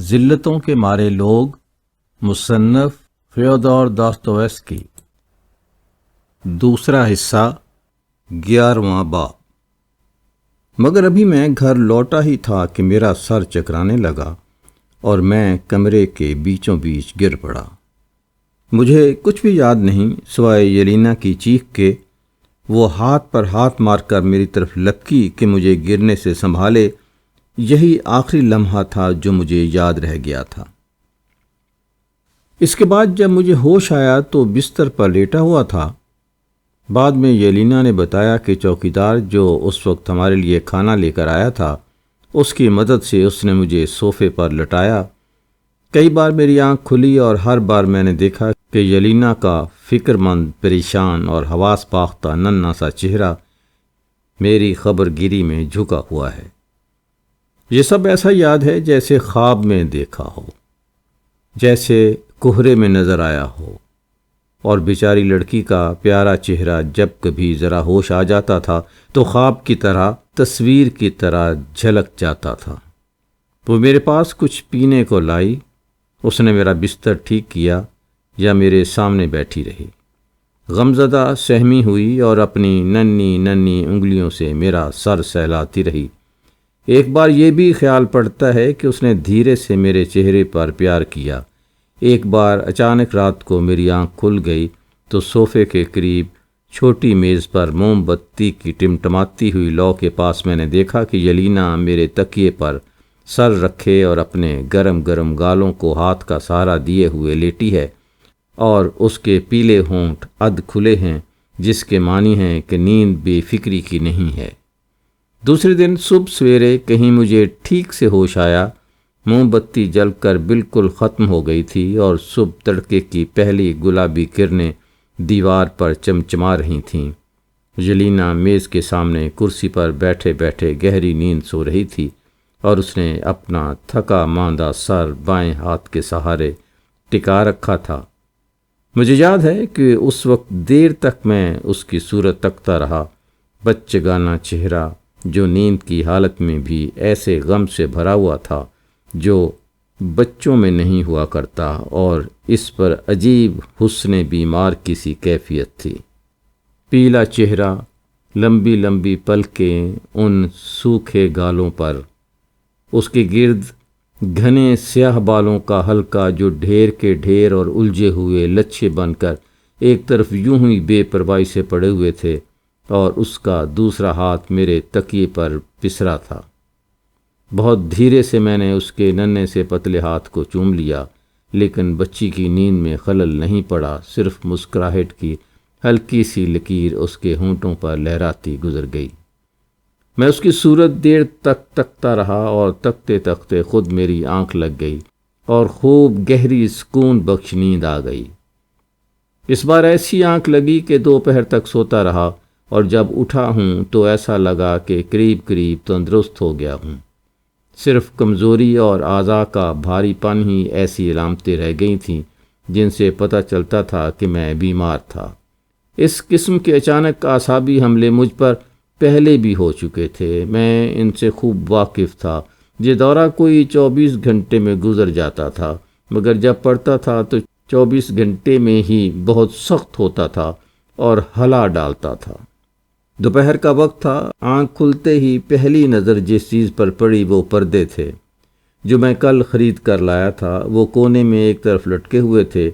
ذلتوں کے مارے لوگ، مصنف فیودور داستویوسکی۔ دوسرا حصہ، 11واں باب۔ مگر ابھی میں گھر لوٹا ہی تھا کہ میرا سر چکرانے لگا اور میں کمرے کے بیچوں بیچ گر پڑا۔ مجھے کچھ بھی یاد نہیں سوائے یلینا کی چیخ کے۔ وہ ہاتھ پر ہاتھ مار کر میری طرف لپکی کہ مجھے گرنے سے سنبھالے۔ یہی آخری لمحہ تھا جو مجھے یاد رہ گیا تھا۔ اس کے بعد جب مجھے ہوش آیا تو بستر پر لیٹا ہوا تھا۔ بعد میں یلینا نے بتایا کہ چوکیدار جو اس وقت ہمارے لیے کھانا لے کر آیا تھا، اس کی مدد سے اس نے مجھے صوفے پر لٹایا۔ کئی بار میری آنکھ کھلی اور ہر بار میں نے دیکھا کہ یلینا کا فکر مند، پریشان اور حواس باختہ ننھا سا چہرہ میری خبر گیری میں جھکا ہوا ہے۔ یہ سب ایسا یاد ہے جیسے خواب میں دیکھا ہو، جیسے کوہرے میں نظر آیا ہو، اور بیچاری لڑکی کا پیارا چہرہ جب کبھی ذرا ہوش آ جاتا تھا تو خواب کی طرح، تصویر کی طرح جھلک جاتا تھا۔ وہ میرے پاس کچھ پینے کو لائی، اس نے میرا بستر ٹھیک کیا یا میرے سامنے بیٹھی رہی، غمزدہ سہمی ہوئی اور اپنی ننھی ننھی انگلیوں سے میرا سر سہلاتی رہی۔ ایک بار یہ بھی خیال پڑتا ہے کہ اس نے دھیرے سے میرے چہرے پر پیار کیا۔ ایک بار اچانک رات کو میری آنکھ کھل گئی تو صوفے کے قریب چھوٹی میز پر موم بتی کی ٹمٹماتی ہوئی لو کے پاس میں نے دیکھا کہ یلینا میرے تکیے پر سر رکھے اور اپنے گرم گرم گالوں کو ہاتھ کا سہارا دیے ہوئے لیٹی ہے، اور اس کے پیلے ہونٹ ادھ کھلے ہیں، جس کے معنی ہیں کہ نیند بے فکری کی نہیں ہے۔ دوسرے دن صبح سویرے کہیں مجھے ٹھیک سے ہوش آیا۔ موم بتی جل کر بالکل ختم ہو گئی تھی اور صبح تڑکے کی پہلی گلابی کرنیں دیوار پر چمچما رہی تھیں۔ یلینا میز کے سامنے کرسی پر بیٹھے بیٹھے گہری نیند سو رہی تھی اور اس نے اپنا تھکا ماندہ سر بائیں ہاتھ کے سہارے ٹکا رکھا تھا۔ مجھے یاد ہے کہ اس وقت دیر تک میں اس کی صورت تکتا رہا، بچگانہ چہرہ جو نیند کی حالت میں بھی ایسے غم سے بھرا ہوا تھا جو بچوں میں نہیں ہوا کرتا، اور اس پر عجیب حسن بیمار کی سی کیفیت تھی۔ پیلا چہرہ، لمبی لمبی پلکیں ان سوکھے گالوں پر، اس کے گرد گھنے سیاہ بالوں کا حلقہ جو ڈھیر کے ڈھیر اور الجھے ہوئے لچھے بن کر ایک طرف یوں ہی بے پرواہی سے پڑے ہوئے تھے، اور اس کا دوسرا ہاتھ میرے تکیے پر پسرا تھا۔ بہت دھیرے سے میں نے اس کے ننھے سے پتلے ہاتھ کو چوم لیا، لیکن بچی کی نیند میں خلل نہیں پڑا، صرف مسکراہٹ کی ہلکی سی لکیر اس کے ہونٹوں پر لہراتی گزر گئی۔ میں اس کی صورت دیر تک تکتا رہا اور تکتے تکتے خود میری آنکھ لگ گئی اور خوب گہری سکون بخش نیند آ گئی۔ اس بار ایسی آنکھ لگی کہ دوپہر تک سوتا رہا، اور جب اٹھا ہوں تو ایسا لگا کہ قریب قریب تندرست ہو گیا ہوں۔ صرف کمزوری اور اعضاء کا بھاری پن ہی ایسی علامتیں رہ گئی تھیں جن سے پتہ چلتا تھا کہ میں بیمار تھا۔ اس قسم کے اچانک اعصابی حملے مجھ پر پہلے بھی ہو چکے تھے، میں ان سے خوب واقف تھا۔ یہ دورہ کوئی 24 گھنٹے میں گزر جاتا تھا، مگر جب پڑتا تھا تو 24 گھنٹے میں ہی بہت سخت ہوتا تھا اور ہلا ڈالتا تھا۔ دوپہر کا وقت تھا۔ آنکھ کھلتے ہی پہلی نظر جس چیز پر پڑی وہ پردے تھے جو میں کل خرید کر لایا تھا۔ وہ کونے میں ایک طرف لٹکے ہوئے تھے۔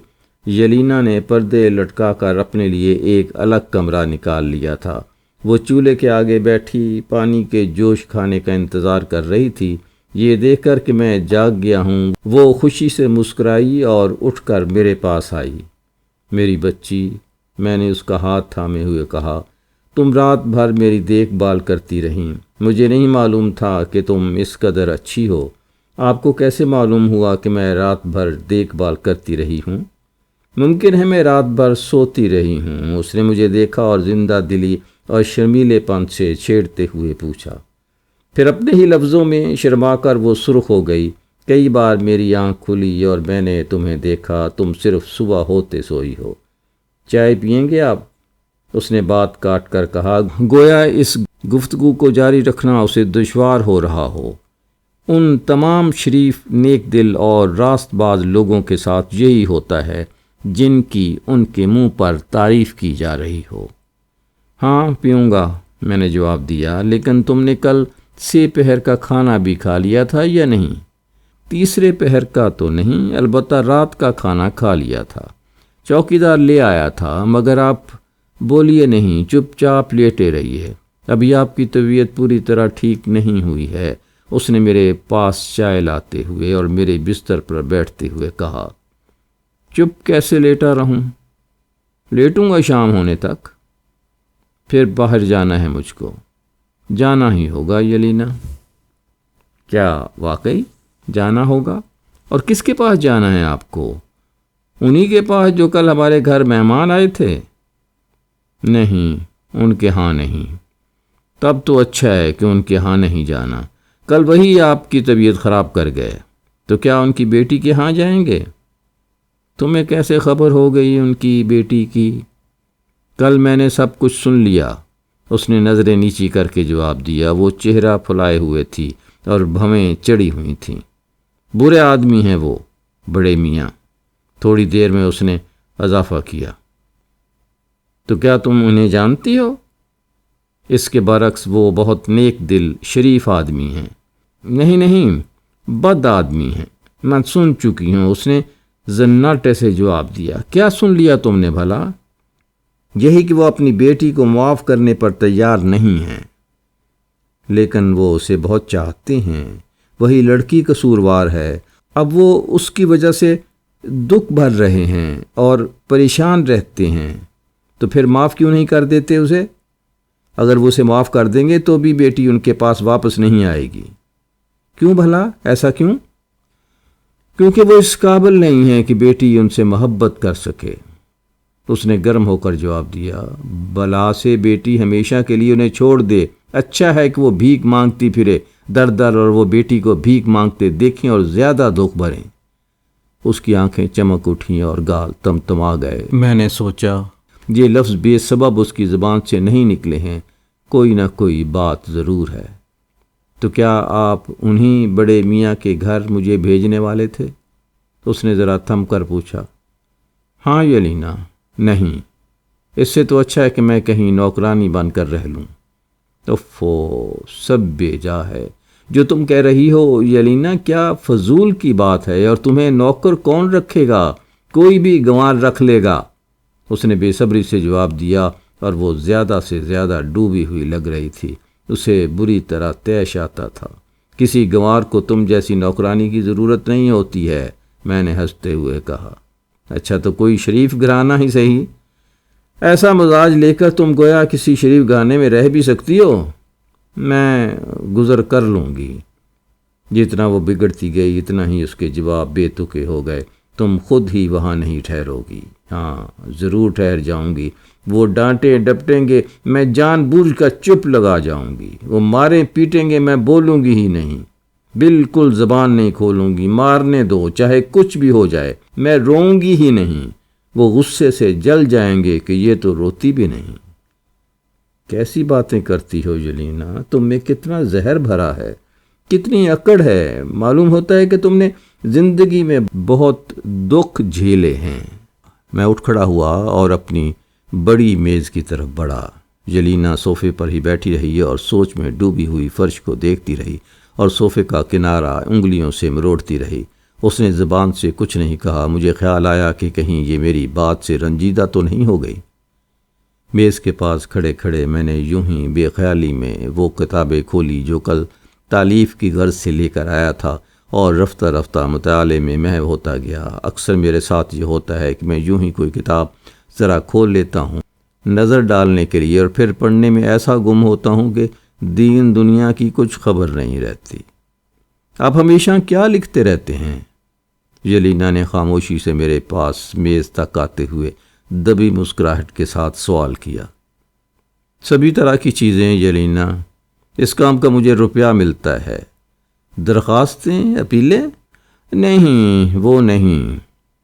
یلینا نے پردے لٹکا کر اپنے لیے ایک الگ کمرہ نکال لیا تھا۔ وہ چولہے کے آگے بیٹھی پانی کے جوش کھانے کا انتظار کر رہی تھی۔ یہ دیکھ کر کہ میں جاگ گیا ہوں، وہ خوشی سے مسکرائی اور اٹھ کر میرے پاس آئی۔ میری بچی، میں نے اس کا ہاتھ تھامے ہوئے کہا، تم رات بھر میری دیکھ بھال کرتی رہیں۔ مجھے نہیں معلوم تھا کہ تم اس قدر اچھی ہو۔ آپ کو کیسے معلوم ہوا کہ میں رات بھر دیکھ بھال کرتی رہی ہوں؟ ممکن ہے میں رات بھر سوتی رہی ہوں۔ اس نے مجھے دیکھا اور زندہ دلی اور شرمیلے پن سے چھیڑتے ہوئے پوچھا۔ پھر اپنے ہی لفظوں میں شرما کر وہ سرخ ہو گئی۔ کئی بار میری آنکھ کھلی اور میں نے تمہیں دیکھا، تم صرف صبح ہوتے سوئی ہو۔ چائے پئیں گے آپ؟ اس نے بات کاٹ کر کہا، گویا اس گفتگو کو جاری رکھنا اسے دشوار ہو رہا ہو۔ ان تمام شریف نیک دل اور راست باز لوگوں کے ساتھ یہی ہوتا ہے جن کی ان کے منہ پر تعریف کی جا رہی ہو۔ ہاں پیوں گا، میں نے جواب دیا، لیکن تم نے کل 6 پہر کا کھانا بھی کھا لیا تھا یا نہیں؟ تیسرے پہر کا تو نہیں، البتہ رات کا کھانا کھا لیا تھا۔ چوکیدار لے آیا تھا، مگر آپ بولیے نہیں، چپ چاپ لیٹے رہیے۔ ابھی آپ کی طبیعت پوری طرح ٹھیک نہیں ہوئی ہے، اس نے میرے پاس چائے لاتے ہوئے اور میرے بستر پر بیٹھتے ہوئے کہا۔ چپ کیسے لیٹا رہوں؟ لیٹوں گا شام ہونے تک، پھر باہر جانا ہے مجھ کو۔ جانا ہی ہوگا یلینا۔ کیا واقعی جانا ہوگا؟ اور کس کے پاس جانا ہے آپ کو؟ انہی کے پاس جو کل ہمارے گھر مہمان آئے تھے؟ نہیں، ان کے ہاں نہیں۔ تب تو اچھا ہے کہ ان کے ہاں نہیں جانا، کل وہی آپ کی طبیعت خراب کر گئے، تو کیا ان کی بیٹی کے ہاں جائیں گے؟ تمہیں کیسے خبر ہو گئی ان کی بیٹی کی؟ کل میں نے سب کچھ سن لیا، اس نے نظریں نیچی کر کے جواب دیا۔ وہ چہرہ پھلائے ہوئے تھی اور بھویں چڑھی ہوئی تھیں۔ برے آدمی ہیں وہ، بڑے میاں۔ تھوڑی دیر میں اس نے اضافہ کیا، تو کیا تم انہیں جانتی ہو؟ اس کے برعکس وہ بہت نیک دل شریف آدمی ہیں۔ نہیں، بد آدمی ہیں، میں سن چکی ہوں، اس نے زناٹے سے جواب دیا۔ کیا سن لیا تم نے بھلا؟ یہی کہ وہ اپنی بیٹی کو معاف کرنے پر تیار نہیں ہیں، لیکن وہ اسے بہت چاہتے ہیں۔ وہی لڑکی قصوروار ہے، اب وہ اس کی وجہ سے دکھ بھر رہے ہیں اور پریشان رہتے ہیں، تو پھر معاف کیوں نہیں کر دیتے اسے؟ اگر وہ اسے معاف کر دیں گے تو بھی بیٹی ان کے پاس واپس نہیں آئے گی۔ کیوں بھلا؟ ایسا کیوں؟ کیونکہ وہ اس قابل نہیں ہے کہ بیٹی ان سے محبت کر سکے، اس نے گرم ہو کر جواب دیا۔ بلا سے بیٹی ہمیشہ کے لیے انہیں چھوڑ دے، اچھا ہے کہ وہ بھیک مانگتی پھرے در در، اور وہ بیٹی کو بھیک مانگتے دیکھیں اور زیادہ دکھ بھریں۔ اس کی آنکھیں چمک اٹھیں اور گال تمتما گئے۔ میں نے سوچا یہ لفظ بے سبب اس کی زبان سے نہیں نکلے ہیں، کوئی نہ کوئی بات ضرور ہے۔ تو کیا آپ انہی بڑے میاں کے گھر مجھے بھیجنے والے تھے؟ اس نے ذرا تھم کر پوچھا۔ ہاں یلینا، نہیں، اس سے تو اچھا ہے کہ میں کہیں نوکرانی بن کر رہ لوں۔ اوفو، سب بے جا ہے جو تم کہہ رہی ہو یلینا، کیا فضول کی بات ہے، اور تمہیں نوکر کون رکھے گا؟ کوئی بھی گنوار رکھ لے گا، اس نے بے صبری سے جواب دیا، اور وہ زیادہ سے زیادہ ڈوبی ہوئی لگ رہی تھی۔ اسے بری طرح طیش آتا تھا۔ کسی گنوار کو تم جیسی نوکرانی کی ضرورت نہیں ہوتی ہے، میں نے ہنستے ہوئے کہا۔ اچھا تو کوئی شریف گھرانہ ہی صحیح، ایسا مزاج لے کر تم گویا کسی شریف گھرانے میں رہ بھی سکتی ہو۔ میں گزر کر لوں گی۔ جتنا وہ بگڑتی گئی اتنا ہی اس کے جواب بے تکے ہو گئے۔ تم خود ہی وہاں نہیں ٹھہرو گی؟ ہاں ضرور ٹھہر جاؤں گی۔ وہ ڈانٹیں ڈپٹیں گے، میں جان بوجھ کر چپ لگا جاؤں گی۔ وہ ماریں پیٹیں گے، میں بولوں گی ہی نہیں، بالکل زبان نہیں کھولوں گی۔ مارنے دو، چاہے کچھ بھی ہو جائے، میں روؤں گی ہی نہیں۔ وہ غصے سے جل جائیں گے کہ یہ تو روتی بھی نہیں۔ کیسی باتیں کرتی ہو یلینا، تم میں کتنا زہر بھرا ہے، کتنی اکڑ ہے۔ معلوم ہوتا ہے کہ تم نے زندگی میں بہت دکھ جھیلے ہیں۔ میں اٹھ کھڑا ہوا اور اپنی بڑی میز کی طرف بڑھا۔ یلینا صوفے پر ہی بیٹھی رہی اور سوچ میں ڈوبی ہوئی فرش کو دیکھتی رہی اور صوفے کا کنارہ انگلیوں سے مروڑتی رہی۔ اس نے زبان سے کچھ نہیں کہا۔ مجھے خیال آیا کہ کہیں یہ میری بات سے رنجیدہ تو نہیں ہو گئی۔ میز کے پاس کھڑے کھڑے میں نے یوں ہی بے خیالی میں وہ کتابیں کھولی جو کل تالیف کی غرض سے لے کر آیا تھا، اور رفتہ رفتہ مطالعے میں محو ہوتا گیا۔ اکثر میرے ساتھ یہ ہوتا ہے کہ میں یوں ہی کوئی کتاب ذرا کھول لیتا ہوں نظر ڈالنے کے لیے، اور پھر پڑھنے میں ایسا گم ہوتا ہوں کہ دین دنیا کی کچھ خبر نہیں رہتی۔ آپ ہمیشہ کیا لکھتے رہتے ہیں؟ یلینا نے خاموشی سے میرے پاس میز تک آتے ہوئے دبی مسکراہٹ کے ساتھ سوال کیا۔ سبھی طرح کی چیزیں یلینا، اس کام کا مجھے روپیہ ملتا ہے۔ درخواستیں، اپیلیں؟ نہیں، وہ نہیں۔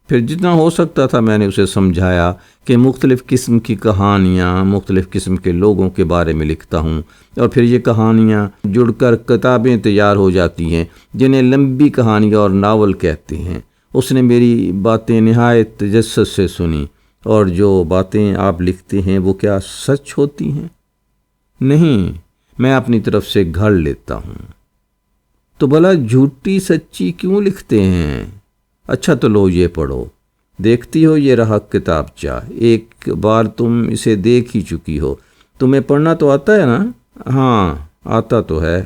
پھر جتنا ہو سکتا تھا میں نے اسے سمجھایا کہ مختلف قسم کی کہانیاں مختلف قسم کے لوگوں کے بارے میں لکھتا ہوں، اور پھر یہ کہانیاں جڑ کر کتابیں تیار ہو جاتی ہیں جنہیں لمبی کہانیاں اور ناول کہتے ہیں۔ اس نے میری باتیں نہایت تجسس سے سنی۔ اور جو باتیں آپ لکھتے ہیں وہ کیا سچ ہوتی ہیں؟ نہیں، میں اپنی طرف سے گھڑ لیتا ہوں۔ تو بھلا جھوٹی سچی کیوں لکھتے ہیں؟ اچھا تو لو یہ پڑھو۔ دیکھتی ہو یہ رہا کتابچہ، ایک بار تم اسے دیکھ ہی چکی ہو۔ تمہیں پڑھنا تو آتا ہے نا؟ ہاں آتا تو ہے۔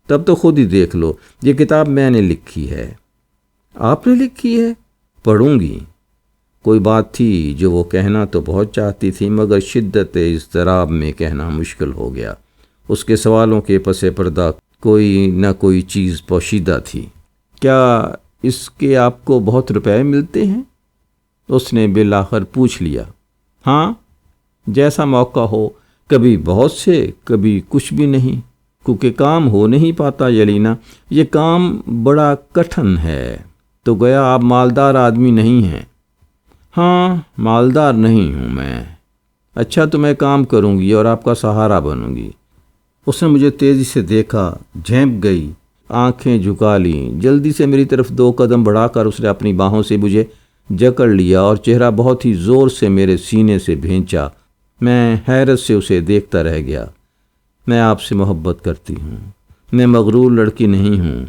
تب تو خود ہی دیکھ لو، یہ کتاب میں نے لکھی ہے۔ آپ نے لکھی ہے؟ پڑھوں گی۔ کوئی بات تھی جو وہ کہنا تو بہت چاہتی تھی، مگر شدت اضطراب میں کہنا مشکل ہو گیا۔ اس کے سوالوں کے پس پردہ کوئی نہ کوئی چیز پوشیدہ تھی۔ کیا اس کے آپ کو بہت روپے ملتے ہیں؟ اس نے بالآخر پوچھ لیا۔ ہاں، جیسا موقع ہو، کبھی بہت سے، کبھی کچھ بھی نہیں، کیونکہ کام ہو نہیں پاتا یلینا، یہ کام بڑا کٹھن ہے۔ تو گیا آپ مالدار آدمی نہیں ہیں؟ ہاں، مالدار نہیں ہوں میں۔ اچھا تو میں کام کروں گی اور آپ کا سہارا بنوں گی۔ اس نے مجھے تیزی سے دیکھا، جھینپ گئی، آنکھیں جھکا لیں۔ جلدی سے میری طرف 2 قدم بڑھا کر اس نے اپنی باہوں سے مجھے جکڑ لیا اور چہرہ بہت ہی زور سے میرے سینے سے بھینچا۔ میں حیرت سے اسے دیکھتا رہ گیا۔ میں آپ سے محبت کرتی ہوں، میں مغرور لڑکی نہیں ہوں،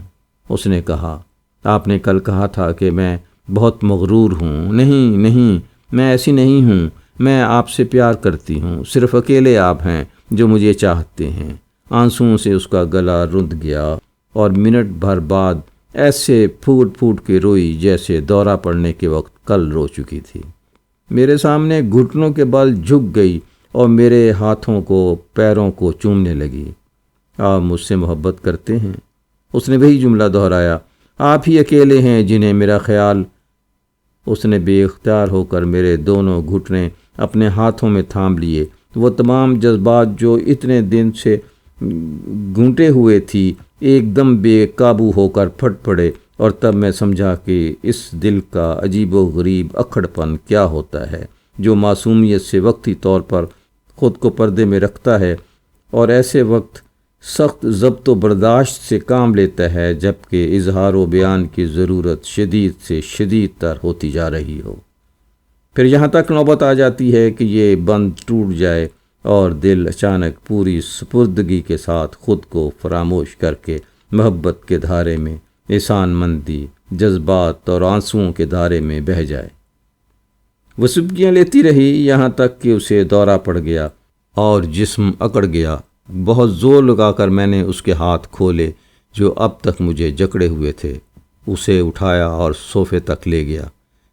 اس نے کہا۔ آپ نے کل کہا تھا کہ میں بہت مغرور ہوں۔ نہیں، میں ایسی نہیں ہوں۔ میں آپ سے پیار کرتی ہوں، صرف اکیلے آپ ہیں جو مجھے چاہتے ہیں۔ آنسوؤں سے اس کا گلا رند گیا اور منٹ بھر بعد ایسے پھوٹ پھوٹ کے روئی جیسے دورہ پڑنے کے وقت کل رو چکی تھی۔ میرے سامنے گھٹنوں کے بل جھک گئی اور میرے ہاتھوں کو پیروں کو چومنے لگی۔ آپ مجھ سے محبت کرتے ہیں؟ اس نے وہی جملہ دہرایا۔ آپ ہی اکیلے ہیں جنہیں میرا خیال۔ اس نے بے اختیار ہو کر میرے دونوں گھٹنے اپنے ہاتھوں میں تھام لیے۔ وہ تمام جذبات جو اتنے دن سے گھونٹے ہوئے تھی ایک دم بے قابو ہو کر پھٹ پڑے، اور تب میں سمجھا کہ اس دل کا عجیب و غریب اکھڑ پن کیا ہوتا ہے جو معصومیت سے وقتی طور پر خود کو پردے میں رکھتا ہے اور ایسے وقت سخت ضبط و برداشت سے کام لیتا ہے جبکہ اظہار و بیان کی ضرورت شدید سے شدید تر ہوتی جا رہی ہو۔ پھر یہاں تک نوبت آ جاتی ہے کہ یہ بند ٹوٹ جائے اور دل اچانک پوری سپردگی کے ساتھ خود کو فراموش کر کے محبت کے دھارے میں، احسان مندی، جذبات اور آنسوؤں کے دھارے میں بہہ جائے۔ وہ سبکیاں لیتی رہی یہاں تک کہ اسے دورہ پڑ گیا اور جسم اکڑ گیا۔ بہت زور لگا کر میں نے اس کے ہاتھ کھولے جو اب تک مجھے جکڑے ہوئے تھے، اسے اٹھایا اور صوفے تک لے گیا۔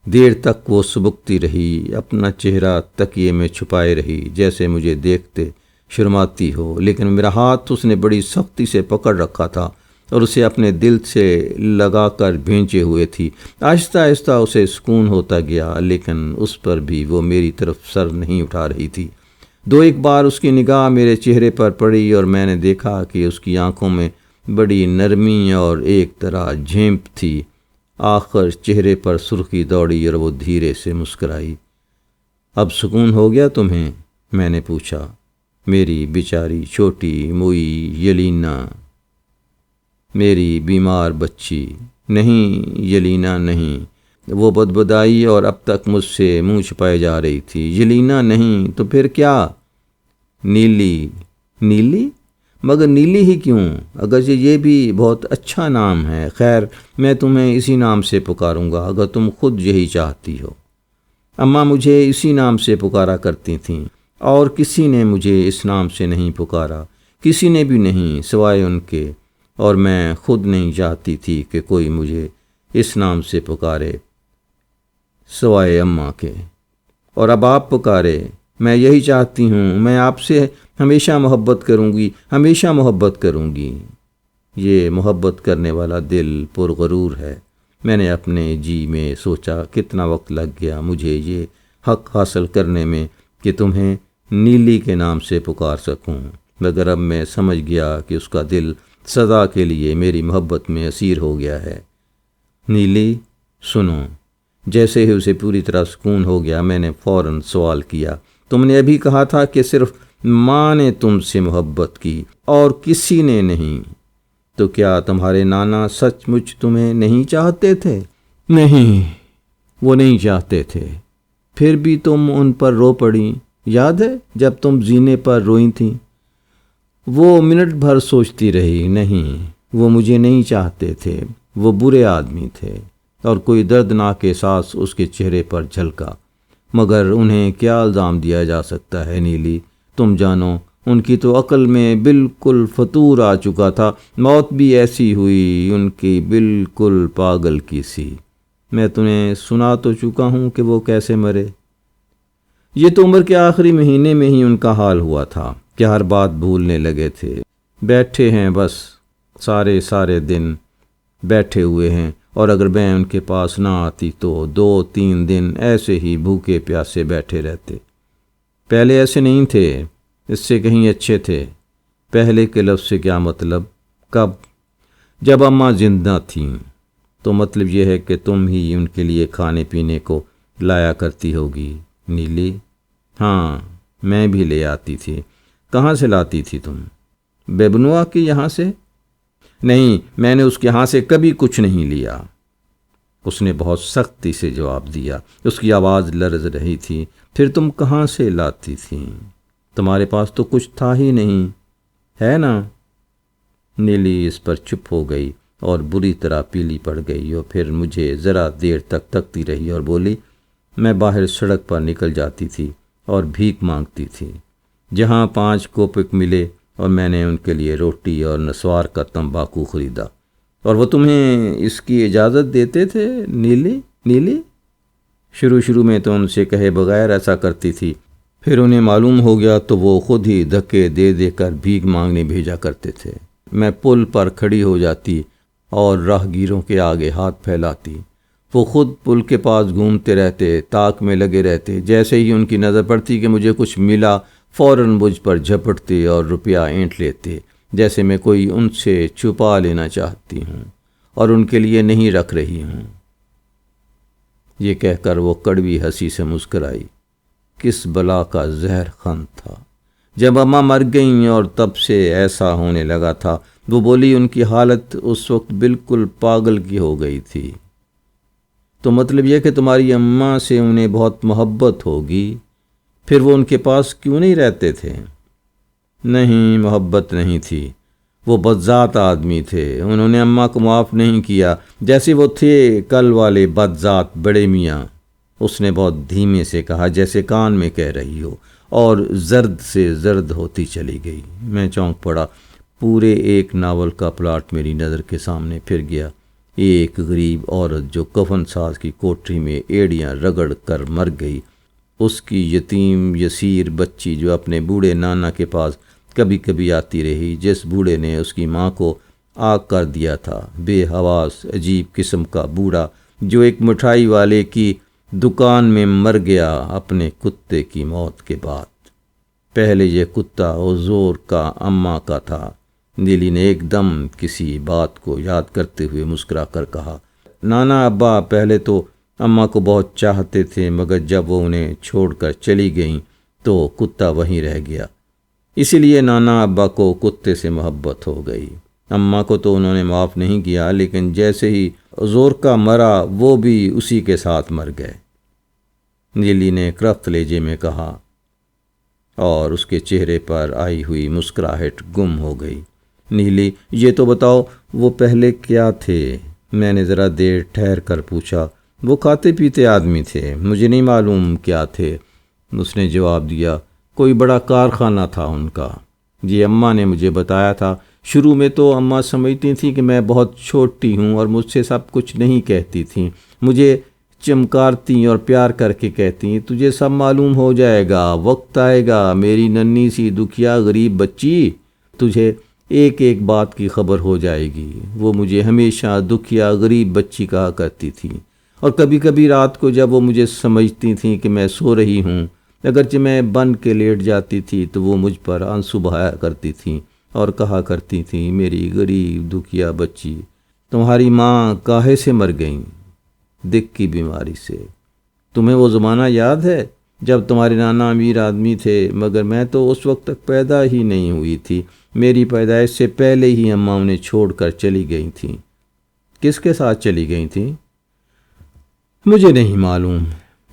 دیر تک وہ سبکتی رہی، اپنا چہرہ تکیے میں چھپائے رہی جیسے مجھے دیکھتے شرماتی ہو، لیکن میرا ہاتھ اس نے بڑی سختی سے پکڑ رکھا تھا اور اسے اپنے دل سے لگا کر بھینچے ہوئے تھی۔ آہستہ آہستہ اسے سکون ہوتا گیا، لیکن اس پر بھی وہ میری طرف سر نہیں اٹھا رہی تھی۔ 2-1 بار اس کی نگاہ میرے چہرے پر پڑی اور میں نے دیکھا کہ اس کی آنکھوں میں بڑی نرمی اور ایک طرح جھیمپ تھی۔ آخر چہرے پر سرخی دوڑی اور وہ دھیرے سے مسکرائی۔ اب سکون ہو گیا تمہیں؟ میں نے پوچھا۔ میری بیچاری چھوٹی موئی یلینا، میری بیمار بچی۔ نہیں یلینا نہیں، وہ بدبدائی اور اب تک مجھ سے منہ چھپائے جا رہی تھی۔ یلینا نہیں تو پھر کیا؟ نیلی۔ نیلی؟ مگر نیلی ہی کیوں؟ اگرچہ یہ بھی بہت اچھا نام ہے۔ خیر، میں تمہیں اسی نام سے پکاروں گا اگر تم خود یہی چاہتی ہو۔ اماں مجھے اسی نام سے پکارا کرتی تھیں اور کسی نے مجھے اس نام سے نہیں پکارا، کسی نے بھی نہیں سوائے ان کے، اور میں خود نہیں چاہتی تھی کہ کوئی مجھے اس نام سے پکارے سوائے اماں کے۔ اور اب آپ پکارے، میں یہی چاہتی ہوں، میں آپ سے ہمیشہ محبت کروں گی، ہمیشہ محبت کروں گی۔ یہ محبت کرنے والا دل پرغرور ہے۔ میں نے اپنے جی میں سوچا کتنا وقت لگ گیا مجھے یہ حق حاصل کرنے میں کہ تمہیں نیلی کے نام سے پکار سکوں، مگر اب میں سمجھ گیا کہ اس کا دل سدا کے لیے میری محبت میں اسیر ہو گیا ہے۔ نیلی، سنو، جیسے ہی اسے پوری طرح سکون ہو گیا میں نے فوراً سوال کیا، تم نے ابھی کہا تھا کہ صرف ماں نے تم سے محبت کی اور کسی نے نہیں، تو کیا تمہارے نانا سچ مچ تمہیں نہیں چاہتے تھے؟ نہیں، وہ نہیں چاہتے تھے۔ پھر بھی تم ان پر رو پڑی، یاد ہے جب تم زینے پر روئی تھیں؟ وہ منٹ بھر سوچتی رہی، نہیں، وہ مجھے نہیں چاہتے تھے، وہ برے آدمی تھے، اور کوئی دردناک احساس اس کے چہرے پر جھلکا۔ مگر انہیں کیا الزام دیا جا سکتا ہے نیلی؟ تم جانو، ان کی تو عقل میں بالکل فطور آ چکا تھا، موت بھی ایسی ہوئی ان کی بالکل پاگل کی سی۔ میں تمہیں سنا تو چکا ہوں کہ وہ کیسے مرے۔ یہ تو عمر کے آخری مہینے میں ہی ان کا حال ہوا تھا کہ ہر بات بھولنے لگے تھے۔ بیٹھے ہیں بس سارے دن بیٹھے ہوئے ہیں، اور اگر میں ان کے پاس نہ آتی تو 2-3 دن ایسے ہی بھوکے پیاسے بیٹھے رہتے۔ پہلے ایسے نہیں تھے، اس سے کہیں اچھے تھے۔ پہلے کے لفظ سے کیا مطلب؟ کب؟ جب اماں زندہ تھیں۔ تو مطلب یہ ہے کہ تم ہی ان کے لیے کھانے پینے کو لایا کرتی ہوگی نیلی؟ ہاں، میں بھی لے آتی تھی۔ کہاں سے لاتی تھی تم؟ بیبنوا کے یہاں سے؟ نہیں، میں نے اس کے ہاں سے کبھی کچھ نہیں لیا، اس نے بہت سختی سے جواب دیا۔ اس کی آواز لرز رہی تھی۔ پھر تم کہاں سے لاتی تھی؟ تمہارے پاس تو کچھ تھا ہی نہیں، ہے نا؟ نیلی اس پر چپ ہو گئی اور بری طرح پیلی پڑ گئی، اور پھر مجھے ذرا دیر تک تکتی رہی اور بولی، میں باہر سڑک پر نکل جاتی تھی اور بھیک مانگتی تھی۔ جہاں 5 کوپک ملے اور میں نے ان کے لیے روٹی اور نسوار کا تمباکو خریدا۔ اور وہ تمہیں اس کی اجازت دیتے تھے نیلی؟ شروع میں تو ان سے کہے بغیر ایسا کرتی تھی، پھر انہیں معلوم ہو گیا تو وہ خود ہی دھکے دے دے کر بھیک مانگنے بھیجا کرتے تھے۔ میں پل پر کھڑی ہو جاتی اور راہگیروں کے آگے ہاتھ پھیلاتی۔ وہ خود پل کے پاس گھومتے رہتے، تاک میں لگے رہتے۔ جیسے ہی ان کی نظر پڑتی کہ مجھے کچھ ملا، فوراً مجھ پر جھپٹتے اور روپیہ اینٹ لیتے، جیسے میں کوئی ان سے چھپا لینا چاہتی ہوں اور ان کے لیے نہیں رکھ رہی ہوں۔ یہ کہہ کر وہ کڑوی ہنسی سے مسکرائی۔ کس بلا کا زہر خند تھا! جب اماں مر گئیں اور تب سے ایسا ہونے لگا تھا، وہ بولی، ان کی حالت اس وقت بالکل پاگل کی ہو گئی تھی۔ تو مطلب یہ کہ تمہاری اماں سے انہیں بہت محبت ہوگی، پھر وہ ان کے پاس کیوں نہیں رہتے تھے؟ نہیں، محبت نہیں تھی، وہ بدذات آدمی تھے، انہوں نے اماں کو معاف نہیں کیا، جیسے وہ تھے کل والے بدذات بڑے میاں۔ اس نے بہت دھیمے سے کہا، جیسے کان میں کہہ رہی ہو، اور زرد سے زرد ہوتی چلی گئی۔ میں چونک پڑا۔ پورے ایک ناول کا پلاٹ میری نظر کے سامنے پھر گیا۔ ایک غریب عورت جو کفن ساز کی کوٹری میں ایڑیاں رگڑ کر مر گئی، اس کی یتیم یسیر بچی جو اپنے بوڑھے نانا کے پاس کبھی کبھی آتی رہی، جس بوڑھے نے اس کی ماں کو آگ کر دیا تھا، بے حواس عجیب قسم کا بوڑھا جو ایک مٹھائی والے کی دکان میں مر گیا اپنے کتے کی موت کے بعد۔ پہلے یہ کتا حضور کا اماں کا تھا۔ نیلی نے ایک دم کسی بات کو یاد کرتے ہوئے مسکرا کر کہا، نانا ابا پہلے تو اماں کو بہت چاہتے تھے، مگر جب وہ انہیں چھوڑ کر چلی گئیں تو کتا وہیں رہ گیا، اسی لیے نانا ابا کو کتے سے محبت ہو گئی۔ اماں کو تو انہوں نے معاف نہیں کیا، لیکن جیسے ہی حضور کا مرا وہ بھی اسی کے ساتھ مر گئے۔ نیلی نے کرفت لہجے میں کہا، اور اس کے چہرے پر آئی ہوئی مسکراہٹ گم ہو گئی۔ نیلی، یہ تو بتاؤ وہ پہلے کیا تھے؟ میں نے ذرا دیر ٹھہر کر پوچھا۔ وہ کھاتے پیتے آدمی تھے، مجھے نہیں معلوم کیا تھے، اس نے جواب دیا۔ کوئی بڑا کارخانہ تھا ان کا، یہ اماں نے مجھے بتایا تھا۔ شروع میں تو اماں سمجھتی تھیں کہ میں بہت چھوٹی ہوں اور مجھ سے سب کچھ نہیں کہتی تھیں، مجھے چمکارتی اور پیار کر کے کہتی، تجھے سب معلوم ہو جائے گا، وقت آئے گا میری ننھی سی دکھیا غریب بچی، تجھے ایک ایک بات کی خبر ہو جائے گی۔ وہ مجھے ہمیشہ دکھیا غریب بچی کہا کرتی تھی، اور کبھی کبھی رات کو جب وہ مجھے سمجھتی تھیں کہ میں سو رہی ہوں، اگرچہ میں بن کے لیٹ جاتی تھی، تو وہ مجھ پر آنسو بہایا کرتی تھیں اور کہا کرتی تھیں، میری غریب دکھیا بچی، تمہاری ماں کاہے سے مر گئیں؟ دل کی بیماری سے۔ تمہیں وہ زمانہ یاد ہے جب تمہارے نانا امیر آدمی تھے، مگر میں تو اس وقت تک پیدا ہی نہیں ہوئی تھی۔ میری پیدائش سے پہلے ہی اماں انہیں چھوڑ کر چلی گئی تھیں۔ کس کے ساتھ چلی گئی تھیں؟ مجھے نہیں معلوم،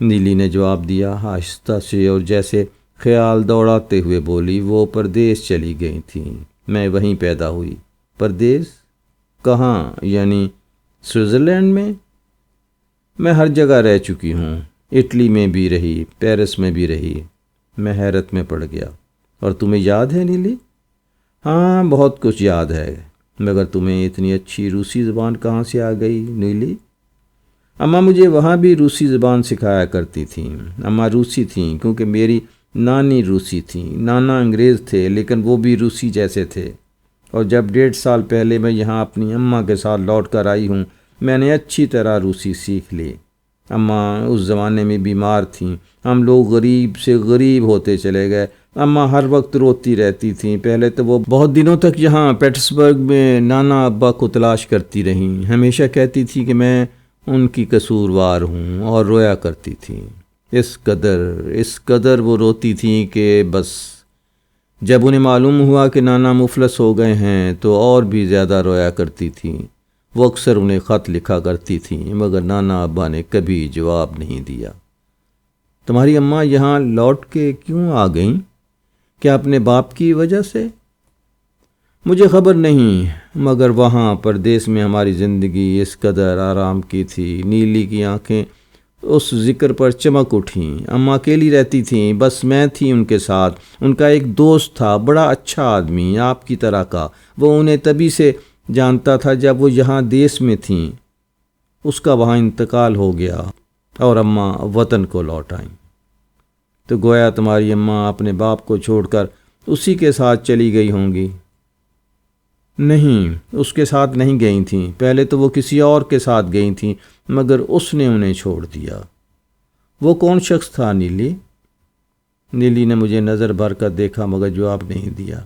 نیلی نے جواب دیا آہستہ سے، اور جیسے خیال دوڑاتے ہوئے بولی، وہ پردیس چلی گئی تھیں، میں وہیں پیدا ہوئی۔ پردیس؟ کہاں؟ یعنی سوئٹزرلینڈ میں؟ میں ہر جگہ رہ چکی ہوں، اٹلی میں بھی رہی، پیرس میں بھی رہی۔ میں حیرت میں پڑ گیا۔ اور تمہیں یاد ہے نیلی؟ ہاں، بہت کچھ یاد ہے، مگر تمہیں اتنی اچھی روسی زبان کہاں سے آ گئی نیلی؟ اماں مجھے وہاں بھی روسی زبان سکھایا کرتی تھیں۔ اماں روسی تھیں کیونکہ میری نانی روسی تھیں، نانا انگریز تھے لیکن وہ بھی روسی جیسے تھے۔ اور جب 1.5 سال پہلے میں یہاں اپنی اماں کے ساتھ لوٹ کر آئی ہوں، میں نے اچھی طرح روسی سیکھ لی۔ اماں اس زمانے میں بیمار تھیں، ہم لوگ غریب سے غریب ہوتے چلے گئے۔ اماں ہر وقت روتی رہتی تھیں۔ پہلے تو وہ بہت دنوں تک یہاں پیٹرسبرگ میں نانا ابا کو تلاش کرتی رہیں، ہمیشہ کہتی تھی کہ میں ان کی قصوروار ہوں، اور رویا کرتی تھیں۔ اس قدر وہ روتی تھیں کہ بس جب انہیں معلوم ہوا کہ نانا مفلس ہو گئے ہیں تو اور بھی زیادہ رویا کرتی تھیں۔ وہ اکثر انہیں خط لکھا کرتی تھیں، مگر نانا ابا نے کبھی جواب نہیں دیا۔ تمہاری اماں یہاں لوٹ کے کیوں آ گئیں؟ کیا اپنے باپ کی وجہ سے؟ مجھے خبر نہیں، مگر وہاں پردیس میں ہماری زندگی اس قدر آرام کی تھی۔ نیلی کی آنکھیں اس ذکر پر چمک اٹھیں۔ اماں اکیلی رہتی تھیں، بس میں تھی ان کے ساتھ۔ ان کا ایک دوست تھا، بڑا اچھا آدمی، آپ کی طرح کا۔ وہ انہیں تبھی سے جانتا تھا جب وہ یہاں دیس میں تھیں۔ اس کا وہاں انتقال ہو گیا اور اماں وطن کو لوٹ آئیں۔ تو گویا تمہاری اماں اپنے باپ کو چھوڑ کر اسی کے ساتھ چلی گئی ہوں گی؟ نہیں، اس کے ساتھ نہیں گئی تھیں۔ پہلے تو وہ کسی اور کے ساتھ گئی تھیں، مگر اس نے انہیں چھوڑ دیا۔ وہ کون شخص تھا نیلی؟ نیلی نے مجھے نظر بھر کر دیکھا مگر جواب نہیں دیا۔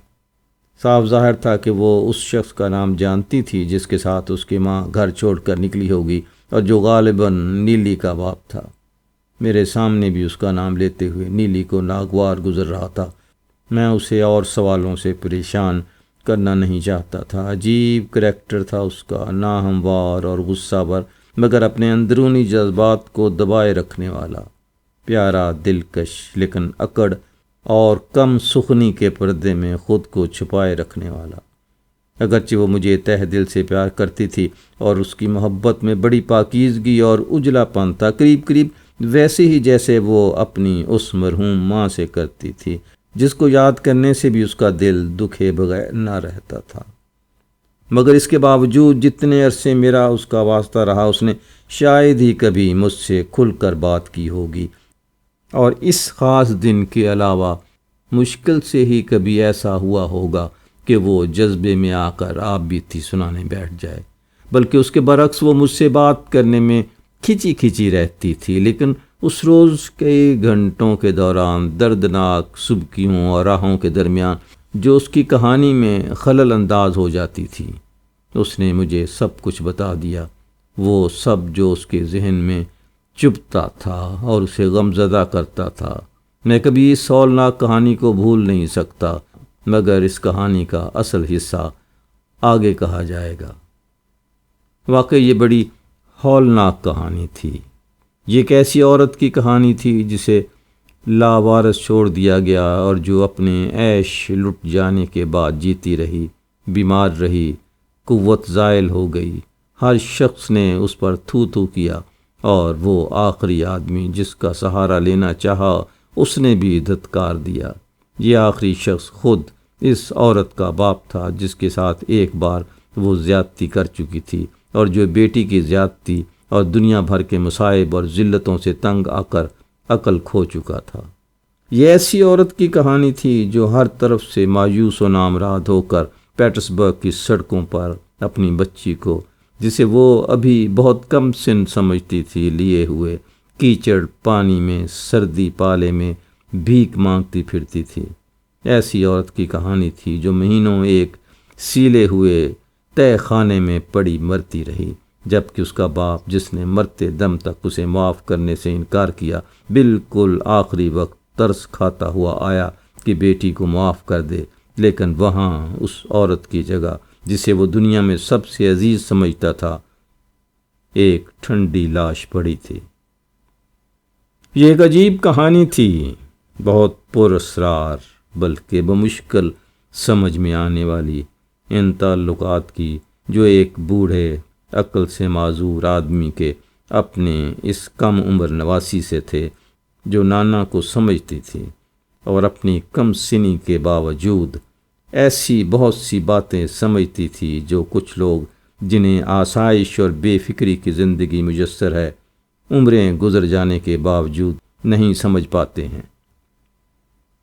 صاف ظاہر تھا کہ وہ اس شخص کا نام جانتی تھی جس کے ساتھ اس کی ماں گھر چھوڑ کر نکلی ہوگی، اور جو غالباً نیلی کا باپ تھا۔ میرے سامنے بھی اس کا نام لیتے ہوئے نیلی کو ناگوار گزر رہا تھا۔ میں اسے اور سوالوں سے پریشان کرنا نہیں چاہتا تھا۔ عجیب کریکٹر تھا اس کا، ناہموار اور غصہ ور، مگر اپنے اندرونی جذبات کو دبائے رکھنے والا۔ پیارا، دلکش، لیکن اکڑ اور کم سخنی کے پردے میں خود کو چھپائے رکھنے والا۔ اگرچہ وہ مجھے تہ دل سے پیار کرتی تھی، اور اس کی محبت میں بڑی پاکیزگی اور اجلا پن تھا، قریب قریب ویسے ہی جیسے وہ اپنی اس مرحوم ماں سے کرتی تھی، جس کو یاد کرنے سے بھی اس کا دل دکھے بغیر نہ رہتا تھا۔ مگر اس کے باوجود جتنے عرصے میرا اس کا واسطہ رہا، اس نے شاید ہی کبھی مجھ سے کھل کر بات کی ہوگی، اور اس خاص دن کے علاوہ مشکل سے ہی کبھی ایسا ہوا ہوگا کہ وہ جذبے میں آ کر آپ بیتی سنانے بیٹھ جائے۔ بلکہ اس کے برعکس وہ مجھ سے بات کرنے میں کھچی کھچی رہتی تھی، لیکن اس روز کئی گھنٹوں کے دوران دردناک سبکیوں اور راہوں کے درمیان جو اس کی کہانی میں خلل انداز ہو جاتی تھی، اس نے مجھے سب کچھ بتا دیا، وہ سب جو اس کے ذہن میں چبھتا تھا اور اسے غمزدہ کرتا تھا۔ میں کبھی اس ہولناک کہانی کو بھول نہیں سکتا، مگر اس کہانی کا اصل حصہ آگے کہا جائے گا۔ واقعی یہ بڑی ہولناک کہانی تھی۔ یہ ایک ایسی عورت کی کہانی تھی جسے لاوارث چھوڑ دیا گیا، اور جو اپنے عیش لٹ جانے کے بعد جیتی رہی، بیمار رہی، قوت زائل ہو گئی۔ ہر شخص نے اس پر تھو تھو کیا، اور وہ آخری آدمی جس کا سہارا لینا چاہا اس نے بھی دھتکار دیا۔ یہ آخری شخص خود اس عورت کا باپ تھا جس کے ساتھ ایک بار وہ زیادتی کر چکی تھی، اور جو بیٹی کی زیادتی اور دنیا بھر کے مصائب اور ذلتوں سے تنگ آ کر عقل کھو چکا تھا۔ یہ ایسی عورت کی کہانی تھی جو ہر طرف سے مایوس و نامراد ہو کر پیٹرسبرگ کی سڑکوں پر اپنی بچی کو، جسے وہ ابھی بہت کم سن سمجھتی تھی، لیے ہوئے کیچڑ پانی میں سردی پالے میں بھیک مانگتی پھرتی تھی۔ ایسی عورت کی کہانی تھی جو مہینوں ایک سیلے ہوئے تہہ خانے میں پڑی مرتی رہی، جبکہ اس کا باپ جس نے مرتے دم تک اسے معاف کرنے سے انکار کیا بالکل آخری وقت ترس کھاتا ہوا آیا کہ بیٹی کو معاف کر دے، لیکن وہاں اس عورت کی جگہ جسے وہ دنیا میں سب سے عزیز سمجھتا تھا ایک ٹھنڈی لاش پڑی تھی۔ یہ ایک عجیب کہانی تھی، بہت پر اسرار بلکہ بمشکل سمجھ میں آنے والی ان تعلقات کی جو ایک بوڑھے عقل سے معذور آدمی کے اپنے اس کم عمر نواسی سے تھے جو نانا کو سمجھتی تھی اور اپنی کم سنی کے باوجود ایسی بہت سی باتیں سمجھتی تھی جو کچھ لوگ جنہیں آسائش اور بے فکری کی زندگی میسر ہے عمریں گزر جانے کے باوجود نہیں سمجھ پاتے ہیں۔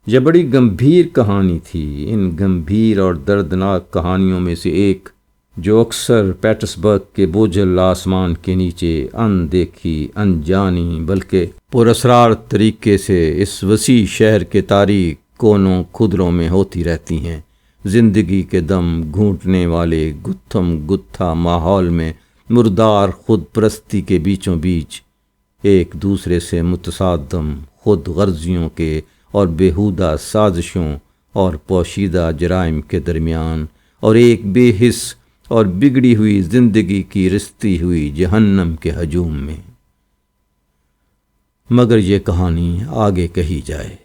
یہ بڑی گمبھیر کہانی تھی، ان گمبھیر اور دردناک کہانیوں میں سے ایک جو اکثر پیٹرسبرگ کے بوجھل آسمان کے نیچے اندیکھی انجانی بلکہ پراسرار طریقے سے اس وسیع شہر کے تاریک کونوں کھدروں میں ہوتی رہتی ہیں۔ زندگی کے دم گھونٹنے والے گتھم گتھا ماحول میں مردار خود پرستی کے بیچوں بیچ ایک دوسرے سے متصادم خود غرضیوں کے اور بیہودہ سازشوں اور پوشیدہ جرائم کے درمیان اور ایک بے حس اور بگڑی ہوئی زندگی کی رستی ہوئی جہنم کے ہجوم میں۔ مگر یہ کہانی آگے کہی جائے۔